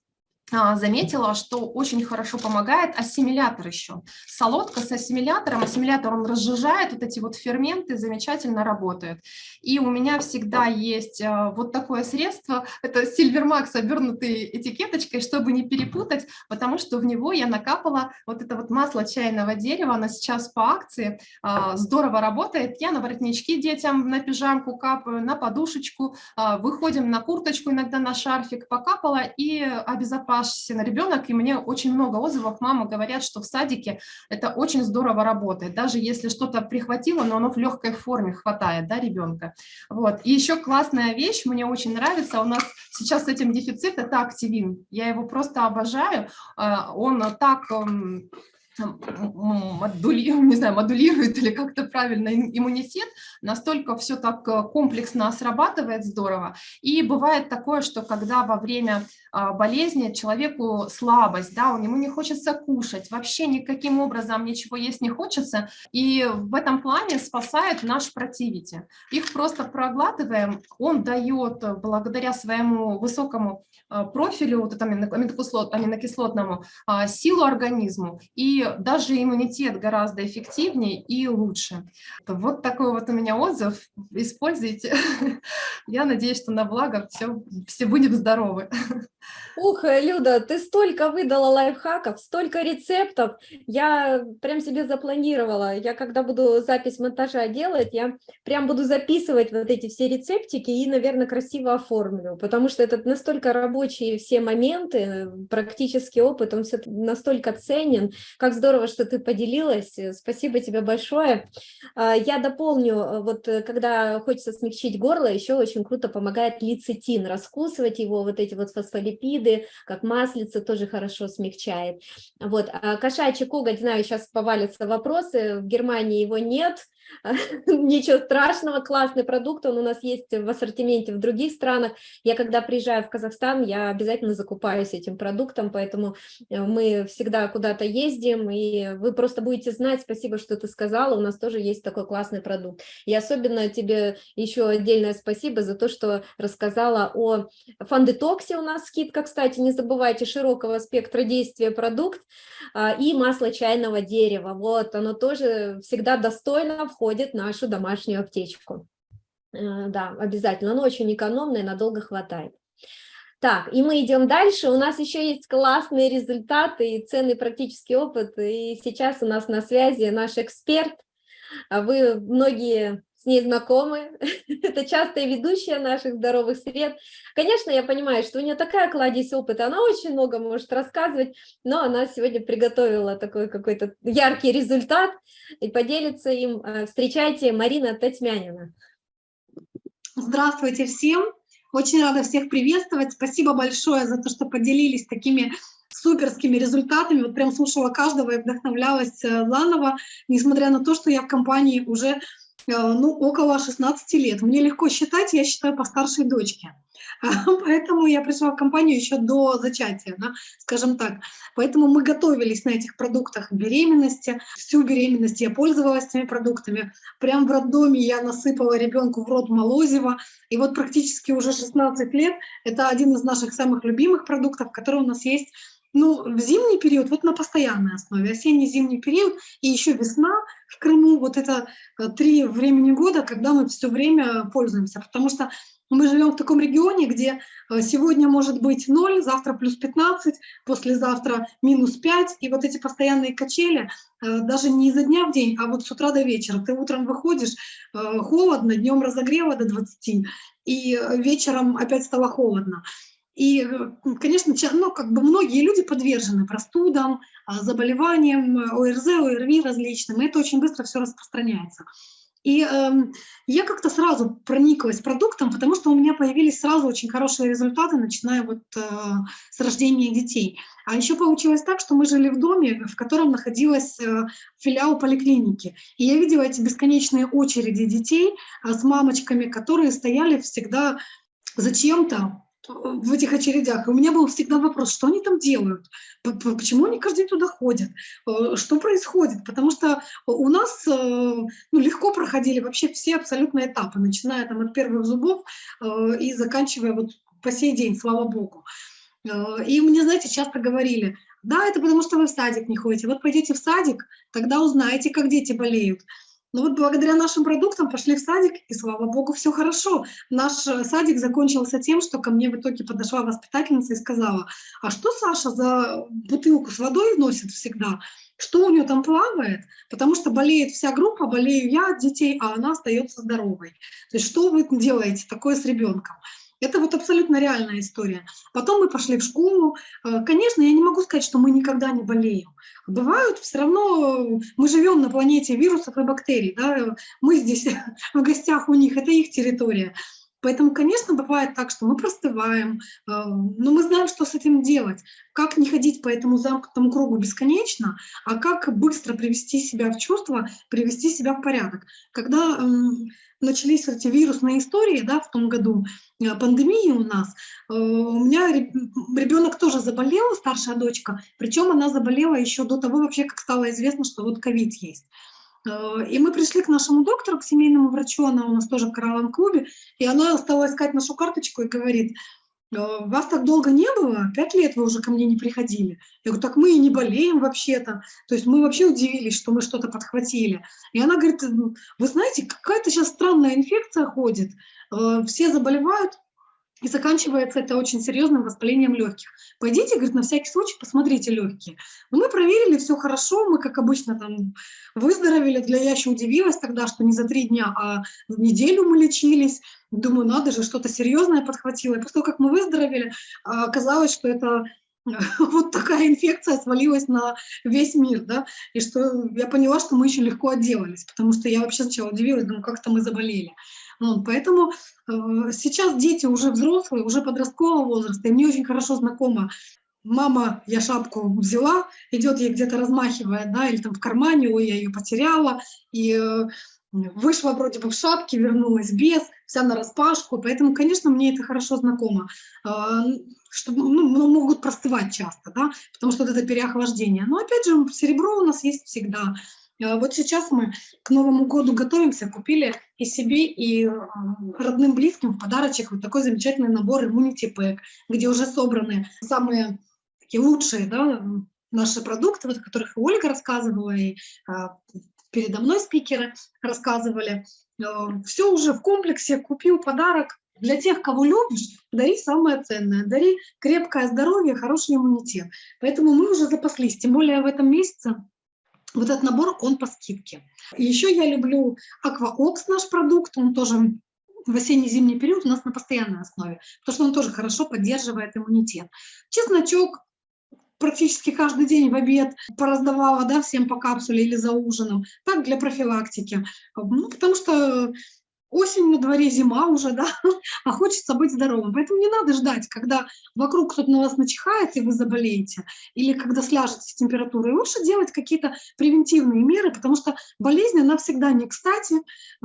заметила, что очень хорошо помогает ассимилятор еще. Солодка с ассимилятором. Ассимилятор, он разжижает вот эти вот ферменты, замечательно работает. И у меня всегда есть вот такое средство. Это Silvermax, обернутый этикеточкой, чтобы не перепутать, потому что в него я накапала вот это вот масло чайного дерева. Оно сейчас по акции здорово работает. Я на воротнички детям, на пижамку капаю, на подушечку. Выходим на курточку, иногда на шарфик покапала и обезопасила ребенок, и мне очень много отзывов, мамы говорят, что в садике это очень здорово работает, даже если что-то прихватило, но оно в легкой форме хватает, да, ребенка. Вот. И еще классная вещь, мне очень нравится, у нас сейчас с этим дефицит, это активин, я его просто обожаю, он так... не знаю, модулирует или как-то правильно иммунитет, настолько все так комплексно срабатывает здорово. И бывает такое, что когда во время болезни человеку слабость, да, ему не хочется кушать, вообще никаким образом ничего есть не хочется, и в этом плане спасает наш противити. Их просто проглатываем, он дает благодаря своему высокому профилю, вот этому аминокислотному, силу организму, и и даже иммунитет гораздо эффективнее и лучше. Вот такой вот у меня отзыв. Используйте. Я надеюсь, что на благо все будем здоровы. Ух, Люда, ты столько выдала лайфхаков, столько рецептов. Я прям себе запланировала. Я когда буду запись монтажа делать, я прям буду записывать вот эти все рецептики и, наверное, красиво оформлю, потому что это настолько рабочие все моменты, практический опыт, он все настолько ценен. Как здорово, что ты поделилась. Спасибо тебе большое. Я дополню, вот когда хочется смягчить горло, еще очень круто помогает лецитин, раскусывать его, вот эти вот фосфолипиды, как маслица, тоже хорошо смягчает. Вот. А кошачий коготь, знаю, сейчас повалятся вопросы, в Германии его нет, ничего страшного, классный продукт, он у нас есть в ассортименте в других странах. Я когда приезжаю в Казахстан, я обязательно закупаюсь этим продуктом, поэтому мы всегда куда-то ездим, и вы просто будете знать, спасибо, что ты сказала, у нас тоже есть такой классный продукт. И особенно тебе еще отдельное спасибо за то, что рассказала о фан-детоксе, у нас скидка, кстати, не забывайте, широкого спектра действия продукт, и масло чайного дерева, вот, оно тоже всегда достойно входит в нашу домашнюю аптечку. Да, обязательно, оно очень экономное, надолго хватает. Так, и мы идем дальше, у нас еще есть классные результаты и ценный практический опыт, и сейчас у нас на связи наш эксперт, вы многие с ней знакомы, это частая ведущая наших здоровых сред. Конечно, я понимаю, что у нее такая кладезь опыта, она очень много может рассказывать, но она сегодня приготовила такой какой-то яркий результат и поделится им. Встречайте, Марина Татьмянина. Здравствуйте всем! Очень рада всех приветствовать. Спасибо большое за то, что поделились такими суперскими результатами. Вот прям слушала каждого и вдохновлялась заново, несмотря на то, что я в компании уже около 16 лет. Мне легко считать, я считаю по старшей дочке. Поэтому я пришла в компанию еще до зачатия, да, скажем так. Поэтому мы готовились на этих продуктах беременности. Всю беременность я пользовалась этими продуктами. Прям в роддоме я насыпала ребенку в рот молозива. И вот практически уже 16 лет это один из наших самых любимых продуктов, который у нас есть в зимний период, вот на постоянной основе, осенне-зимний период и еще весна в Крыму, вот это 3 времени года, когда мы все время пользуемся, потому что мы живем в таком регионе, где сегодня может быть 0, завтра плюс 15, послезавтра минус 5, и вот эти постоянные качели, даже не изо дня в день, а вот с утра до вечера. Ты утром выходишь, холодно, днем разогрево до 20, и вечером опять стало холодно. И, конечно, многие люди подвержены простудам, заболеваниям, ОРЗ, ОРВИ различным, и это очень быстро все распространяется. И я как-то сразу прониклась продуктом, потому что у меня появились сразу очень хорошие результаты, начиная вот с рождения детей. А еще получилось так, что мы жили в доме, в котором находилась филиал поликлиники. И я видела эти бесконечные очереди детей с мамочками, которые стояли всегда зачем-то в этих очередях. И у меня был всегда вопрос, что они там делают, почему они каждый день туда ходят, что происходит, потому что у нас легко проходили вообще все абсолютно этапы, начиная там от первых зубов и заканчивая вот по сей день, слава богу. И мне, знаете, часто говорили, да, это потому что вы в садик не ходите, вот пойдите в садик, тогда узнаете, как дети болеют. Но вот благодаря нашим продуктам пошли в садик, и, слава богу, все хорошо. Наш садик закончился тем, что ко мне в итоге подошла воспитательница и сказала, а что Саша за бутылку с водой носит всегда? Что у нее там плавает? Потому что болеет вся группа, болею я от детей, а она остается здоровой. То есть что вы делаете такое с ребенком? Это вот абсолютно реальная история. Потом мы пошли в школу. Конечно, я не могу сказать, что мы никогда не болеем. Бывают, все равно мы живем на планете вирусов и бактерий. Да? Мы здесь в гостях у них, это их территория. Поэтому, конечно, бывает так, что мы простываем, но мы знаем, что с этим делать. Как не ходить по этому замкнутому кругу бесконечно, а как быстро привести себя в чувство, привести себя в порядок. Когда начались эти вирусные истории, да, в том году, пандемии у нас, у меня ребенок тоже заболел, старшая дочка, причем она заболела еще до того вообще, как стало известно, что вот ковид есть. И мы пришли к нашему доктору, к семейному врачу, она у нас тоже в коралловом клубе, и она стала искать нашу карточку и говорит, Вас так долго не было, 5 лет вы уже ко мне не приходили. Я говорю, так мы и не болеем вообще-то. То есть мы вообще удивились, что мы что-то подхватили. И она говорит, вы знаете, какая-то сейчас странная инфекция ходит, все заболевают, и заканчивается это очень серьезным воспалением легких. Пойдите, говорит, на всякий случай посмотрите легкие. Но мы проверили, все хорошо, мы, как обычно, там выздоровели. Я еще удивилась тогда, что не за 3 дня, а в неделю мы лечились. Думаю, надо же, что-то серьезное подхватило. И после того, как мы выздоровели, оказалось, что это вот такая инфекция свалилась на весь мир, да, и что я поняла, что мы еще легко отделались, потому что я вообще сначала удивилась, думаю, как-то мы заболели. Вот, поэтому сейчас дети уже взрослые, уже подросткового возраста, и мне очень хорошо знакома мама, я шапку взяла, идет ей где-то размахивая, да, или там в кармане, ой, я ее потеряла, и вышла вроде бы в шапке, вернулась без, вся нараспашку, поэтому, конечно, мне это хорошо знакомо, что могут простывать часто, да, потому что вот это переохлаждение. Но опять же, серебро у нас есть всегда. Вот сейчас мы к Новому году готовимся, купили и себе, и родным, близким в подарочек вот такой замечательный набор Immunity Pack, где уже собраны самые такие лучшие, да, наши продукты, вот, о которых и Ольга рассказывала, и передо мной спикеры рассказывали. Все уже в комплексе, купил подарок. Для тех, кого любишь, дари самое ценное, дари крепкое здоровье, хороший иммунитет. Поэтому мы уже запаслись, тем более в этом месяце вот этот набор, он по скидке. Еще я люблю AquaOx, наш продукт, он тоже в осенне-зимний период у нас на постоянной основе, потому что он тоже хорошо поддерживает иммунитет. Чесночок практически каждый день в обед пораздавала, да, всем по капсуле или за ужином, так для профилактики. Ну, потому что осень на дворе, зима уже, да, а хочется быть здоровым. Поэтому не надо ждать, когда вокруг кто-то на вас начихает, и вы заболеете, или когда сляжется температура. И лучше делать какие-то превентивные меры, потому что болезнь, она всегда не кстати,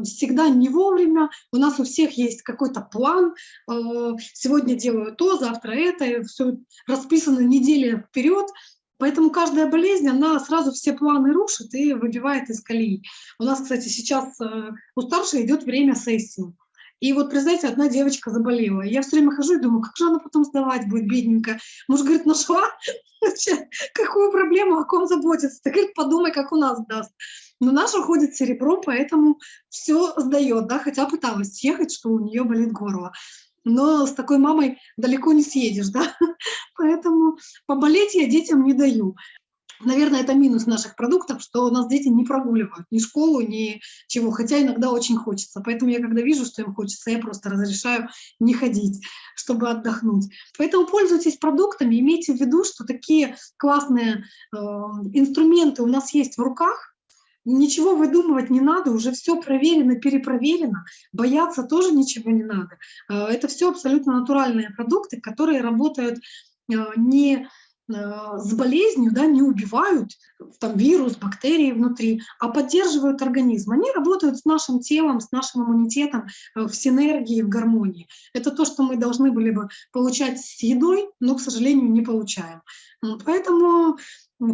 всегда не вовремя. У нас у всех есть какой-то план. Сегодня делаю то, завтра это, и все расписано недели вперед. Поэтому каждая болезнь, она сразу все планы рушит и выбивает из колеи. У нас, кстати, сейчас у старшей идет время сессии. И вот, представьте, одна девочка заболела. Я все время хожу и думаю, как же она потом сдавать будет, бедненькая. Муж говорит, нашла? Какую проблему, о ком заботиться? Ты, говорит, подумай, как у нас даст. Но наша ходит серебро, поэтому все сдает, да, хотя пыталась съехать, что у нее болит горло. Но с такой мамой далеко не съедешь, да, поэтому поболеть я детям не даю. Наверное, это минус наших продуктов, что у нас дети не прогуливают ни школу, ни чего, хотя иногда очень хочется. Поэтому я, когда вижу, что им хочется, я просто разрешаю не ходить, чтобы отдохнуть. Поэтому пользуйтесь продуктами, имейте в виду, что такие классные инструменты у нас есть в руках. Ничего выдумывать не надо, уже все проверено, перепроверено, бояться тоже ничего не надо. Это все абсолютно натуральные продукты, которые работают не с болезнью, да, не убивают там вирус, бактерии внутри, а поддерживают организм. Они работают с нашим телом, с нашим иммунитетом в синергии, в гармонии. Это то, что мы должны были бы получать с едой, но, к сожалению, не получаем. Поэтому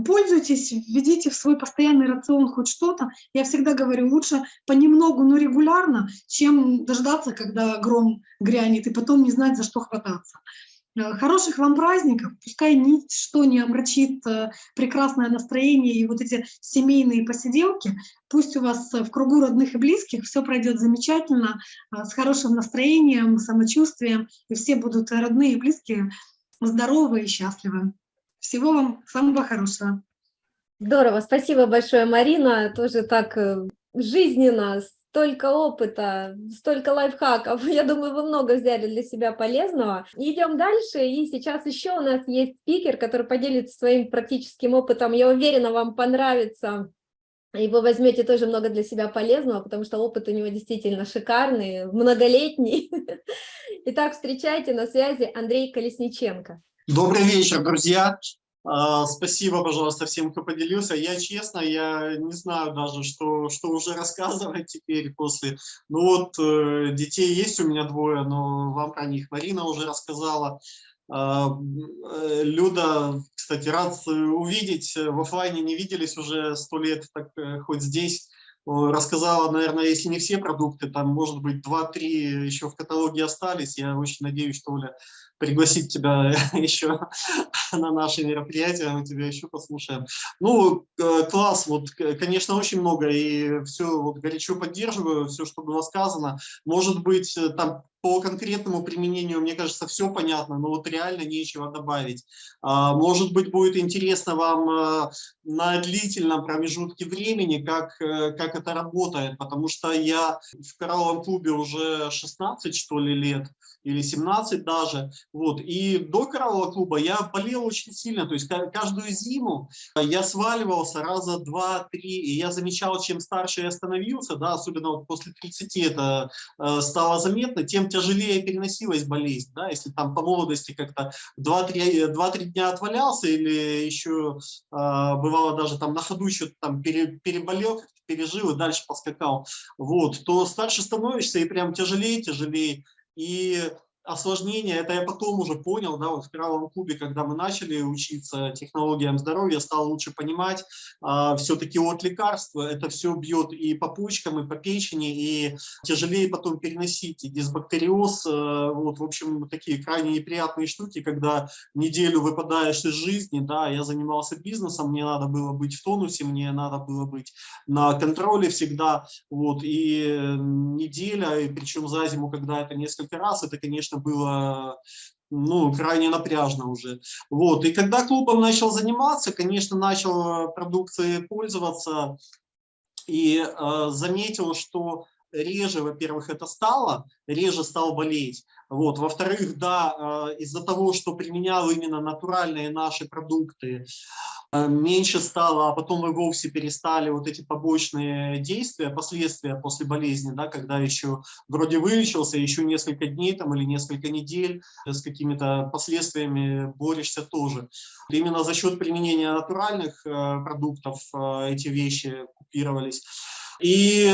пользуйтесь, введите в свой постоянный рацион хоть что-то. Я всегда говорю, лучше понемногу, но регулярно, чем дождаться, когда гром грянет, и потом не знать, за что хвататься. Хороших вам праздников, пускай ничто не омрачит прекрасное настроение и вот эти семейные посиделки. Пусть у вас в кругу родных и близких все пройдет замечательно, с хорошим настроением, самочувствием, и все будут родные и близкие здоровы и счастливы. Всего вам самого хорошего. Здорово, спасибо большое, Марина, тоже так жизненно, столько опыта, столько лайфхаков. Я думаю, вы много взяли для себя полезного. Идем дальше, и сейчас еще у нас есть спикер, который поделится своим практическим опытом. Я уверена, вам понравится, и вы возьмете тоже много для себя полезного, потому что опыт у него действительно шикарный, многолетний. Итак, встречайте, на связи Андрей Колесниченко. Добрый вечер, друзья. Спасибо, пожалуйста, всем, кто поделился. Я честно, я не знаю даже, что уже рассказывать теперь после. Ну вот, детей есть у меня 2, но вам про них Марина уже рассказала. Люда, кстати, рад увидеть. В офлайне не виделись уже 100 лет, так хоть здесь. Рассказала, наверное, если не все продукты, там, может быть, 2-3 еще в каталоге остались. Я очень надеюсь, что Оля пригласить тебя еще на наши мероприятия, мы тебя еще послушаем. Ну, класс, вот, конечно, очень много, и все вот горячо поддерживаю, все, что было сказано. Может быть, там по конкретному применению, мне кажется, все понятно, но вот реально нечего добавить. Может быть, будет интересно вам на длительном промежутке времени, как это работает, потому что я в коралловом клубе уже 16, что ли, лет, или 17 даже, вот, и до кораллового клуба я болел очень сильно, то есть каждую зиму я сваливался раза 2-3, и я замечал, чем старше я становился, да, особенно вот после 30 это стало заметно, тем тяжелее переносилась болезнь, да, если там по молодости как-то 2-3 дня отвалялся или еще бывало даже там на ходу еще там переболел, пережил и дальше поскакал, вот, то старше становишься и прям тяжелее. И осложнения, это я потом уже понял, да, вот в коралловом клубе, когда мы начали учиться технологиям здоровья, стал лучше понимать, все-таки от лекарства это все бьет и по почкам, и по печени, и тяжелее потом переносить, и дисбактериоз, вот, в общем, такие крайне неприятные штуки, когда неделю выпадаешь из жизни, да, я занимался бизнесом, мне надо было быть в тонусе, мне надо было быть на контроле всегда, вот, и неделя, и причем за зиму, когда это несколько раз, это, конечно, было, ну, крайне напряжно уже. Вот. И когда клубом начал заниматься, конечно, начал продукцией пользоваться и заметил, что реже, во-первых, это стало, реже стал болеть. Вот. Во-вторых, да, из-за того, что применял именно натуральные наши продукты, меньше стало, а потом и вовсе перестали вот эти побочные действия, последствия после болезни, да, когда еще вроде вылечился, еще несколько дней там, или несколько недель с какими-то последствиями борешься тоже. Именно за счет применения натуральных продуктов эти вещи купировались. И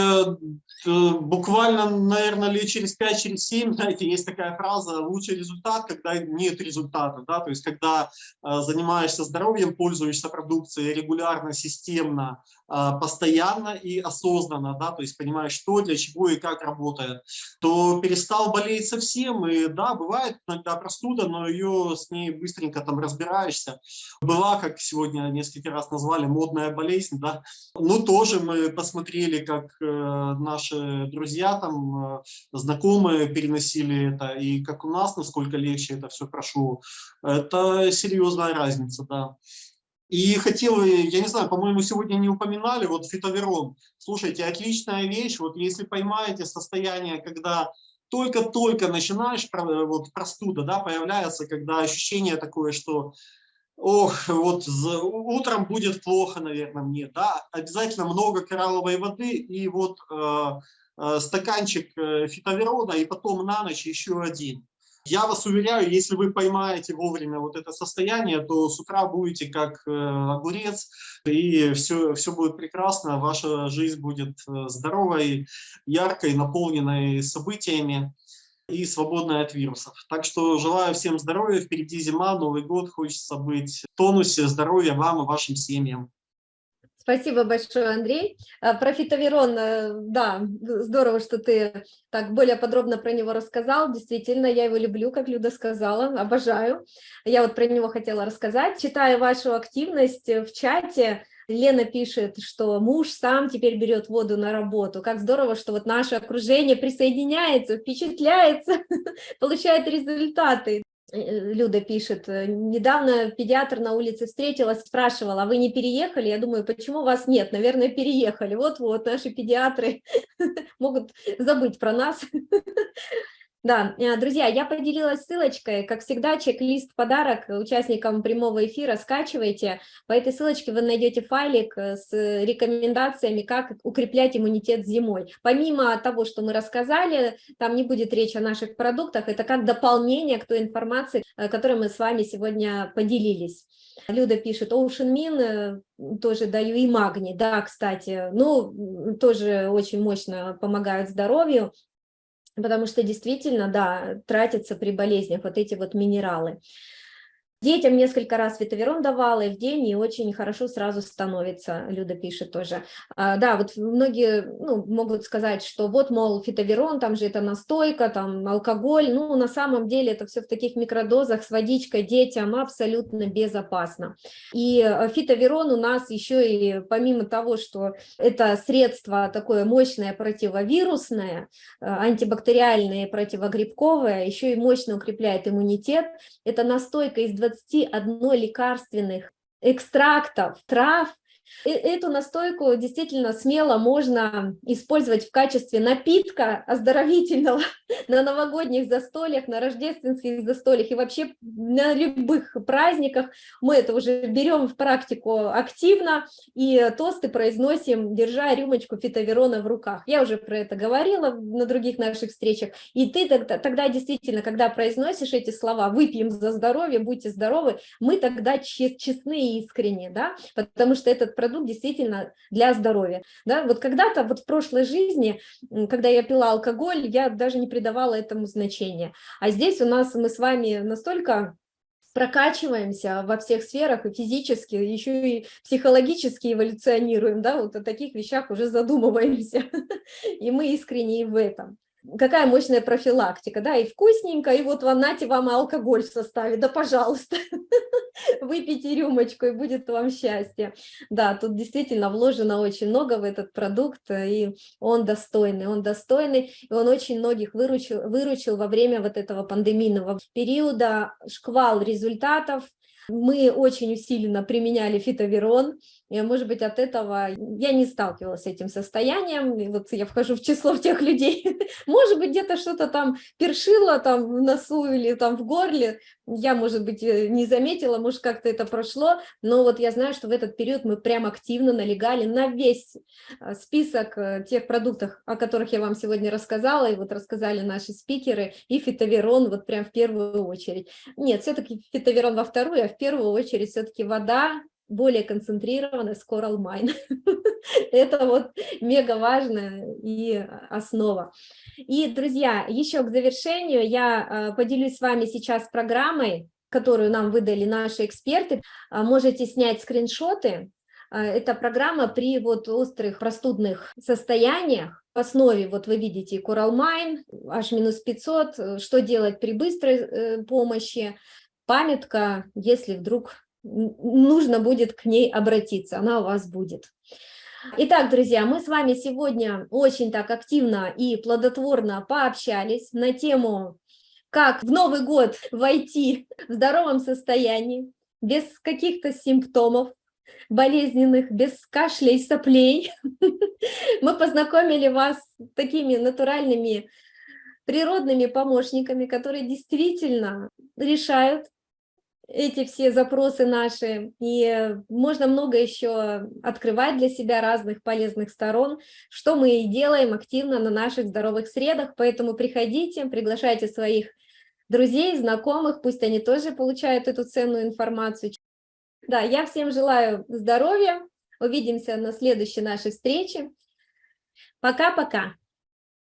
буквально, наверное, лет через 5, через 7, знаете, есть такая фраза: лучший результат, когда нет результата, да, то есть когда занимаешься здоровьем, пользуешься продукцией регулярно, системно, постоянно и осознанно, да, то есть понимаешь, что, для чего и как работает, то перестал болеть совсем, и да, бывает иногда простуда, но ее с ней быстренько там разбираешься. Была, как сегодня несколько раз назвали, модная болезнь, да, ну тоже мы посмотрели, как наши друзья, там, знакомые переносили это, и как у нас, насколько легче это все прошло. Это серьезная разница, да. И хотел, я не знаю, по-моему, сегодня не упоминали, вот фитоверон. Слушайте, отличная вещь, вот если поймаете состояние, когда только-только начинаешь, вот простуда, да, появляется, когда ощущение такое, что ох, вот утром будет плохо, наверное, мне, да, обязательно много коралловой воды и вот стаканчик фитоверона, и потом на ночь еще один. Я вас уверяю, если вы поймаете вовремя вот это состояние, то с утра будете как огурец, и все будет прекрасно, ваша жизнь будет здоровой, яркой, наполненной событиями и свободной от вирусов. Так что желаю всем здоровья, впереди зима, Новый год, хочется быть в тонусе, здоровья вам и вашим семьям. Спасибо большое, Андрей. Про фитоверон, да, здорово, что ты так более подробно про него рассказал. Действительно, я его люблю, как Люда сказала, обожаю. Я вот про него хотела рассказать. Читаю вашу активность в чате. Лена пишет, что муж сам теперь берет воду на работу. Как здорово, что вот наше окружение присоединяется, впечатляется, получает результаты. Люда пишет, недавно педиатр на улице встретила, спрашивала: а вы не переехали? Я думаю, почему вас нет? Наверное, переехали. Вот-вот, наши педиатры могут забыть про нас. Да, друзья, я поделилась ссылочкой, как всегда, чек-лист в подарок участникам прямого эфира, скачивайте. По этой ссылочке вы найдете файлик с рекомендациями, как укреплять иммунитет зимой. Помимо того, что мы рассказали, там не будет речи о наших продуктах, это как дополнение к той информации, которой мы с вами сегодня поделились. Люда пишет, Ocean Min тоже даю, и магний, да, кстати, ну, тоже очень мощно помогают здоровью. Потому что действительно, да, тратятся при болезнях вот эти вот минералы. Детям несколько раз фитоверон давала и в день, и очень хорошо сразу становится, Люда пишет тоже. Да, вот многие могут сказать, что вот, мол, фитоверон, там же это настойка, там алкоголь. Ну, на самом деле это все в таких микродозах с водичкой детям абсолютно безопасно. И фитоверон у нас еще и помимо того, что это средство такое мощное противовирусное, антибактериальное, противогрибковое, еще и мощно укрепляет иммунитет. Это настойка из 21 лекарственных экстрактов, трав. Эту настойку действительно смело можно использовать в качестве напитка оздоровительного на новогодних застольях, на рождественских застольях и вообще на любых праздниках. Мы это уже берем в практику активно и тосты произносим, держа рюмочку фитоверона в руках. Я уже про это говорила на других наших встречах. И ты тогда действительно, когда произносишь эти слова «выпьем за здоровье», «будьте здоровы», мы тогда честны и искренне, да, потому что этот продукт действительно для здоровья. Да? Вот когда-то, вот в прошлой жизни, когда я пила алкоголь, я даже не придавала этому значения. А здесь у нас мы с вами настолько прокачиваемся во всех сферах, и физически, еще и психологически эволюционируем, да, вот о таких вещах уже задумываемся, и мы искренне в этом. Какая мощная профилактика, да, и вкусненько, и вот нате вам и алкоголь в составе, да, пожалуйста, выпейте рюмочку, и будет вам счастье. Да, тут действительно вложено очень много в этот продукт, и он достойный, и он очень многих выручил во время вот этого пандемийного периода, шквал результатов. Мы очень усиленно применяли фитоверон, и, может быть, от этого я не сталкивалась с этим состоянием, и вот я вхожу в число тех людей, может быть, где-то что-то там першило там в носу или там в горле, я, может быть, не заметила, может, как-то это прошло, но вот я знаю, что в этот период мы прям активно налегали на весь список тех продуктов, о которых я вам сегодня рассказала, и вот рассказали наши спикеры, и фитоверон вот прям в первую очередь. Нет, все-таки фитоверон во вторую, а в первую очередь все-таки вода, более концентрированная с Coral Mine. Это вот мега важная и основа. И, друзья, еще к завершению я поделюсь с вами сейчас программой, которую нам выдали наши эксперты. Можете снять скриншоты. Это программа при вот острых простудных состояниях. В основе, вот вы видите, Coral Mine, H-500, что делать при быстрой помощи, памятка, если вдруг нужно будет к ней обратиться, она у вас будет. Итак, друзья, мы с вами сегодня очень так активно и плодотворно пообщались на тему, как в Новый год войти в здоровом состоянии, без каких-то симптомов болезненных, без кашля и соплей. Мы познакомили вас с такими натуральными природными помощниками, которые действительно решают эти все запросы наши, и можно много еще открывать для себя разных полезных сторон, что мы и делаем активно на наших здоровых средах, поэтому приходите, приглашайте своих друзей, знакомых, пусть они тоже получают эту ценную информацию. Да, я всем желаю здоровья, увидимся на следующей нашей встрече. Пока-пока.